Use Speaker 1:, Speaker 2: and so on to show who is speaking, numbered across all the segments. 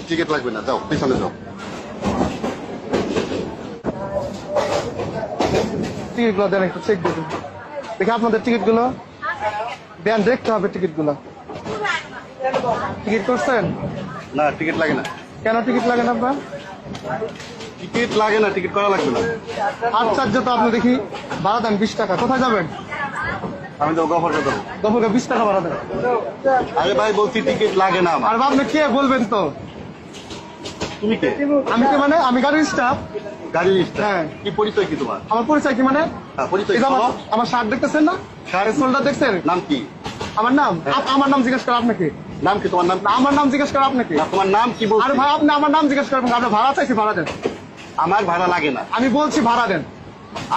Speaker 1: Ticket লাগবে না, যাও পিছনে যাও।
Speaker 2: টিকিট গুলো দেন, একটু চেক দিন দেখি আপনাদের টিকিট গুলো দেন, দেখতে হবে টিকিট গুলো। টিকিট করছেন?
Speaker 1: না, টিকিট লাগে না।
Speaker 2: কেন টিকিট লাগে না আপনার?
Speaker 1: টিকিট লাগে না, টিকিট করা লাগবে না।
Speaker 2: আশ্চর্য তো, আপনি দেখি ভাড়া দেন 20 টাকা। কোথায় যাবেন?
Speaker 1: আমি তো গফরকে দেবো।
Speaker 2: গফরকে 20 টাকা ভাড়া দেন।
Speaker 1: আরে ভাই বলছি টিকিট লাগে না আমার।
Speaker 2: আর আপনি কে বলবেন তো?
Speaker 1: তুমি কে?
Speaker 2: আমি কি মানে? আমি গাড়ির স্টাফ।
Speaker 1: গাড়ির স্টাফ?
Speaker 2: হ্যাঁ।
Speaker 1: কি পরিচয় কি তোমার?
Speaker 2: আমার পরিচয় কি মানে?
Speaker 1: হ্যাঁ, পরিচয়
Speaker 2: এই যে
Speaker 1: বলো।
Speaker 2: আমার শার্ট দেখতেছেন না?
Speaker 1: শার্ট?
Speaker 2: শোল্ডার দেখছেন?
Speaker 1: নাম কি?
Speaker 2: আমার নাম? আমার নাম জিজ্ঞেস করেন আপনাকে।
Speaker 1: নাম কি তোমার? নাম?
Speaker 2: আমার নাম জিজ্ঞেস করেন আপনাকে।
Speaker 1: না, তোমার নাম কি বলছো?
Speaker 2: আরে ভাই, আপনি আমার নাম জিজ্ঞেস করেন। আপনি ভাড়া চাইছি, ভাড়া দেন।
Speaker 1: আমার ভাড়া লাগে না।
Speaker 2: আমি বলছি ভাড়া দেন।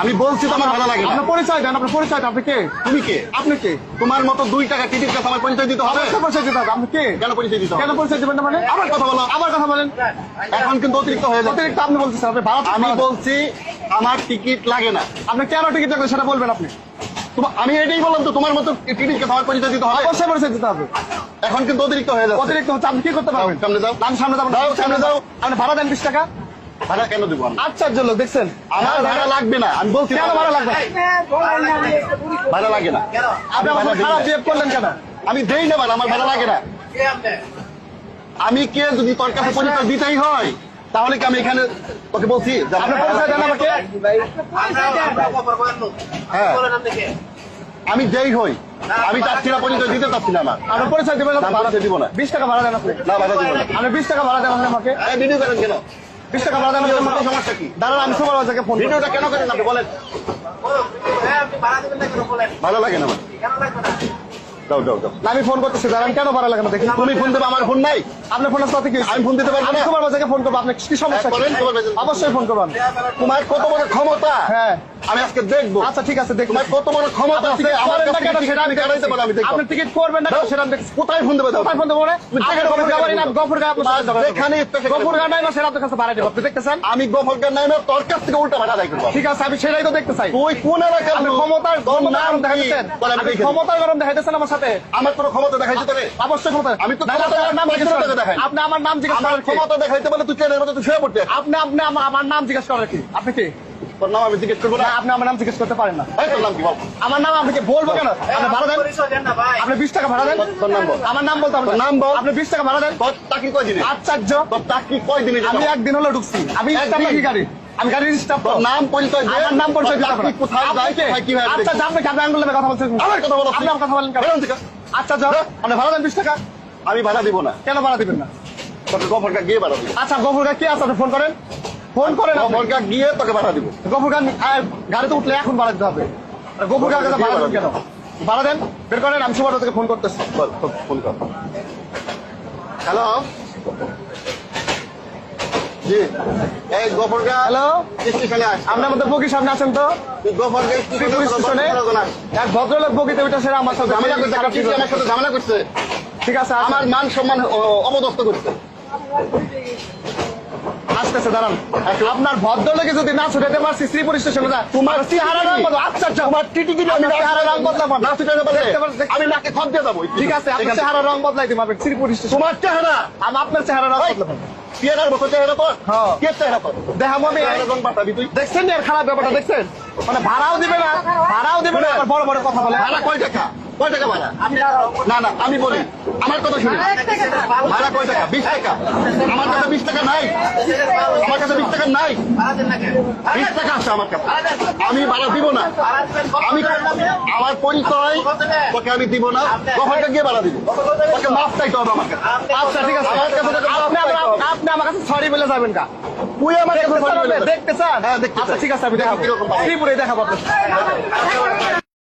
Speaker 1: আমি বলছি তো আমার ভাড়া লাগে না।
Speaker 2: আপনার পরিচয় দেন, আপনার পরিচয় দেন। আপনি কে?
Speaker 1: তুমি কে?
Speaker 2: আপনি কে?
Speaker 1: তোমার মতো 2 টাকা টিকিট কাছে আমার পরিচয় দিতে হবে?
Speaker 2: অবশ্যই পরিচয় দিতে হবে। আপনি কে?
Speaker 1: কেন পরিচয় দিতে হবে?
Speaker 2: কেন পরিচয় দিবেন না মানে?
Speaker 1: আবার কথা বলো।
Speaker 2: আবার কথা বলেন।
Speaker 1: এখন কিন্তু অতিরিক্ত হয়ে যাচ্ছে।
Speaker 2: অতিরিক্ত আপনি বলতেছেন। আপনি ভাড়া
Speaker 1: আমি বলছি আমার টিকিট লাগে না।
Speaker 2: আপনি কেন টিকিট লাগবে সেটা বলবেন আপনি।
Speaker 1: আমি এটাই বললাম তো, তোমার মতো টিকিট কাছে আমার পরিচয় দিতে হবে?
Speaker 2: অবশ্যই পরিচয় দিতে হবে।
Speaker 1: এখন কিন্তু অতিরিক্ত হয়ে যাচ্ছে।
Speaker 2: অতিরিক্ত হচ্ছে, আপনি কি করতে পারবেন?
Speaker 1: সামনে যাও।
Speaker 2: আমি সামনে যাবো।
Speaker 1: যাও, সামনে যাও।
Speaker 2: আপনি ভাড়া দেন 20 টাকা।
Speaker 1: ভাড়া কেন দেবো আমি?
Speaker 2: আশ্চর্য লোক দেখছেন।
Speaker 1: আমার ভাড়া লাগবে না, আমি বলছি।
Speaker 2: কেন ভাড়া লাগবে?
Speaker 1: ভাড়া লাগে না।
Speaker 2: আপনি আমার সাথে খারাপ বিহেভ করলেন কেন?
Speaker 1: আমি দেই না ভাড়া, আমার ভাড়া লাগে না। আমি কে? যদি তোর কাছে পরিচয় দিতেই হয় তাহলে কি আমি এখানে তোকে বলছি যে
Speaker 2: আপনি পরিচয় দেন আমাকে।
Speaker 1: হ্যাঁ, আমি যেই হই, আমি চাচ্ছি না, পরিচয় দিতে চাচ্ছি না। আমার
Speaker 2: আপনি পরিচয় দিবেন না?
Speaker 1: না, পরিচয় দিব না।
Speaker 2: 20 টাকা ভাড়া দেন আপনি।
Speaker 1: না, ভাড়া দিব না।
Speaker 2: আপনি 20 টাকা ভাড়া দেন আমাকে।
Speaker 1: ভিডিও করেন কেন?
Speaker 2: 20 টাকা ভাড়া দেন আমাকে।
Speaker 1: সমস্যা কি?
Speaker 2: দাঁড়ান, আমি সুপারভাইজারকে ফোন করি।
Speaker 1: ভিডিওটা কেন করেন আপনি বলেন? ভালো লাগে না আমার। যাও যাও যাও।
Speaker 2: না, আমি ফোন করতেছি, দাঁড়ান। কেন ভাড়া লাগে না দেখি।
Speaker 1: তুমি ফোন দেবে, আমার ফোন নাই।
Speaker 2: আপনার ফোনের সাথে কি?
Speaker 1: আমি ফোন দিতে পারবো
Speaker 2: আমি
Speaker 1: না।
Speaker 2: সুপারভাইজারকে ফোন করবো। আপনার কি সমস্যা?
Speaker 1: করেন, সুপারভাইজার।
Speaker 2: অবশ্যই ফোন করবেন।
Speaker 1: তোমার কত বড় ক্ষমতা
Speaker 2: হ্যাঁ,
Speaker 1: আমি আজকে দেখবো।
Speaker 2: আচ্ছা ঠিক আছে, দেখুন।
Speaker 1: তোমার কত বড় ক্ষমতা আছে আমার কাছ থেকে টিকিট আমি কাটাইতে পারি, আমি দেখবো।
Speaker 2: আপনি টিকিট করবেন না সেটা আমি দেখছি।
Speaker 1: কোথায় ফোন দেবে? দাও।
Speaker 2: কোথায় ফোন দেবো মানে? আপনি গফুর গাড়ি না, গফুর গাড়ি আপনার সাথে ঝগড়া করবো।
Speaker 1: যেখানে ইচ্ছা সেখানে
Speaker 2: গফুর গাড়ি নাই না, সেটা আপনার কাছে ভাড়া দেবো। আপনি দেখতেছেন?
Speaker 1: আমি গফরকার নাই না, তোর কাছ থেকে উল্টা ভাড়া দেয় করবো।
Speaker 2: ঠিক আছে, আমি সেটাই তো দেখতে চাই।
Speaker 1: তুই কোন এলাকার
Speaker 2: আপনি
Speaker 1: লোক?
Speaker 2: ক্ষমতার
Speaker 1: তোর
Speaker 2: ক্ষমতার
Speaker 1: নাম
Speaker 2: গরম
Speaker 1: কি?
Speaker 2: দেখাইতেছেন।
Speaker 1: বল, আমি
Speaker 2: আপনি
Speaker 1: দেখে দিই।
Speaker 2: ক্ষমতার গরম দেখাইতেছেন আমার সাথে।
Speaker 1: আমার কোনো ক্ষমতা দেখাইতে তোরে?
Speaker 2: অবশ্যই ক্ষমতা।
Speaker 1: আমি তো
Speaker 2: না, না,
Speaker 1: ক্ষমতা
Speaker 2: আপনার নাম জিজ্ঞেস
Speaker 1: ক্ষমতা
Speaker 2: করেন।
Speaker 1: দেখাই।
Speaker 2: আপনি আমার নাম জিজ্ঞেস
Speaker 1: আমার
Speaker 2: করেন কি?
Speaker 1: ক্ষমতা দেখাইতে বলে তুই ট্রেনের মধ্যে তুই শুয়ে পড়তে।
Speaker 2: আপনি আপনি আমার নাম জিজ্ঞেস করেন কি? আপনি কি?
Speaker 1: তোর নাম আমি জিজ্ঞেস করবো
Speaker 2: না,
Speaker 1: না?
Speaker 2: আপনি আমার নাম জিজ্ঞেস করতে পারেন না।
Speaker 1: এই, তোর নাম কি বল?
Speaker 2: আমার নাম আপনাকে বলবো কেন? আপনি ভাড়া দেন। আপনি 20 টাকা ভাড়া দেন।
Speaker 1: তোর নাম বল।
Speaker 2: আমার নাম বলতে হবে না।
Speaker 1: তোর নাম বল।
Speaker 2: আপনি 20 টাকা ভাড়া দেন।
Speaker 1: তোর চাকরি কয় দিনে?
Speaker 2: আশ্চর্য।
Speaker 1: তোর চাকরি কয় দিনে?
Speaker 2: আমি একদিন হলো ঢুকছি। আমি
Speaker 1: একদিন?
Speaker 2: স্টাফ নাকি গাড়ি? আমি গাড়ির স্টাফ।
Speaker 1: তোর নাম পরিচয় দে।
Speaker 2: আমার নাম পরিচয় দিতে হবে
Speaker 1: চাকরি
Speaker 2: না।
Speaker 1: কোথায় যায়, কোথায় কিভাবে
Speaker 2: আচ্ছা,
Speaker 1: দেখি?
Speaker 2: আপনি কেন আঙ্গুলে কথা বলছেন?
Speaker 1: আমার কথা বলো।
Speaker 2: আপনি আমার কথা বলেন কেন?
Speaker 1: বেরোন থেকে।
Speaker 2: আচ্ছা, যাও। আপনি ভাড়া দেন 20 টাকা।
Speaker 1: আমি ভাড়া দিব না।
Speaker 2: কেন ভাড়া দিবেন না?
Speaker 1: তোকে গফরকার গিয়ে ভাড়া দিব।
Speaker 2: আচ্ছা, গফুরগা কি আছে? আপনি ফোন করেন। ফোন করেন।
Speaker 1: গফরকার গিয়ে তোকে ভাড়া দিব।
Speaker 2: গফুরগা গাড়িতে উঠলে এখন ভাড়া দিতে হবে। গফুরগার কাছে ভাড়া দেন কেন? ভাড়া দেন, বের করেন। আমি সুপার থেকে ফোন করতেছি।
Speaker 1: বল, ফোন কর। হ্যালো, জি, এই গফরকার।
Speaker 2: হ্যালো,
Speaker 1: স্টেশনে আস।
Speaker 2: আপনার মধ্যে বগির সামনে আছেন তো?
Speaker 1: তুই গফরকার
Speaker 2: শ্রীপুর স্টেশনে এক ভদ্রলোক বগিতে উঠে সেটা আমার সাথে
Speaker 1: ঝামেলা করছে। আমার সাথে ঝামেলা করছে।
Speaker 2: ঠিক আছে,
Speaker 1: আমার মান সম্মান অবদস্ত করছে।
Speaker 2: আসতেছে, দাঁড়ান। আপনার ভদ্রলোকে যদি না ছুটাতে পারছি শ্রীপুর স্টেশনে যা।
Speaker 1: তোমার
Speaker 2: চেহারা রং বদল। আচ্ছা,
Speaker 1: তোমার টিটিগিরি আমি
Speaker 2: চেহারা রং বদলাবো না।
Speaker 1: না ছুটাতে পারলে
Speaker 2: দেখতে পারছি।
Speaker 1: আমি নাকে খত দিয়ে যাবো।
Speaker 2: ঠিক আছে, আপনার চেহারা রং বদলাই দিন শ্রীপুর স্টেশন।
Speaker 1: তোমার চেহারা,
Speaker 2: আমি আপনার চেহারা রং বদলাবো।
Speaker 1: চেহারার মতো চেহারা তোর।
Speaker 2: হ্যাঁ।
Speaker 1: কে চেহারা তোর?
Speaker 2: দেখাবো আমি।
Speaker 1: চেহারা রং পাঠাবি তুই?
Speaker 2: দেখছেন এর খারাপ ব্যাপারটা? দেখছেন মানে ভাড়াও দিবে না, ভাড়াও দিবে না, আবার বড় বড় কথা বলে।
Speaker 1: ভাড়া কয় টাকা? কয় টাকা ভাড়া? না না, আমি বলি, আমার কথা শুনি। ভাড়া কয় টাকা? 20 টাকা। আমার কাছে 20 টাকা নাই। আমার কাছে 20 টাকা নাই। 20 টাকা আছে আমার কাছে। আমি ভাড়া দিব না। আমি আমার পরিচয় তোকে আমি দিব না। গফরকে গিয়ে ভাড়া দিব। তোকে মাফ চাইতে হবে আমার কাছে।
Speaker 2: আচ্ছা, ঠিক আছে।
Speaker 1: আমার কাছে তোকে মাফ
Speaker 2: আপনি
Speaker 1: চাইতে হবে।
Speaker 2: আপনি আমার কাছে সরি বলে যাবেন কা?
Speaker 1: তুই আমার কাছে
Speaker 2: দেখতে চান?
Speaker 1: sorry বলে যাবি।
Speaker 2: দেখতে চান?
Speaker 1: হ্যাঁ, দেখতে
Speaker 2: আচ্ছা,
Speaker 1: চাই।
Speaker 2: ঠিক আছে, আমি দেখাবো।
Speaker 1: কিরকম ভাবে?
Speaker 2: শ্রীপুরে দেখাবো আপনার।